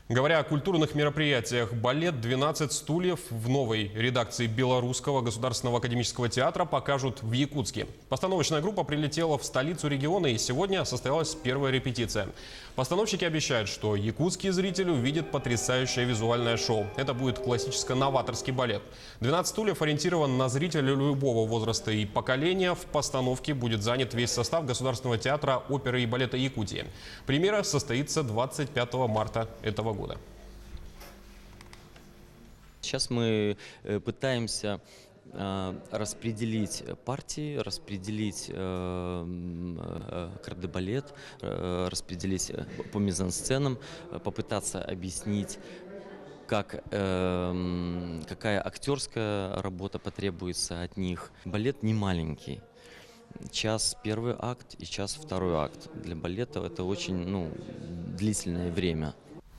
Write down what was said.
Говоря о культурных мероприятиях, балет «12 стульев» в новой редакции Белорусского государственного академического театра покажут в Якутске. Постановочная группа прилетела в столицу региона, и сегодня состоялась первая репетиция. Постановщики обещают, что якутский зритель увидит потрясающее визуальное шоу. Это будет классическо-новаторский балет. «12 стульев» ориентирован на зрителя любого возраста и поколения. В постановке будет занят весь состав Государственного театра оперы и балета Якутии. Премьера состоится 25 марта этого года. Сейчас мы пытаемся распределить партии, распределить кардебалет, распределить по мизансценам, попытаться объяснить, какая актерская работа потребуется от них. Балет не маленький. Час первый акт и час второй акт. Для балета это очень длительное время.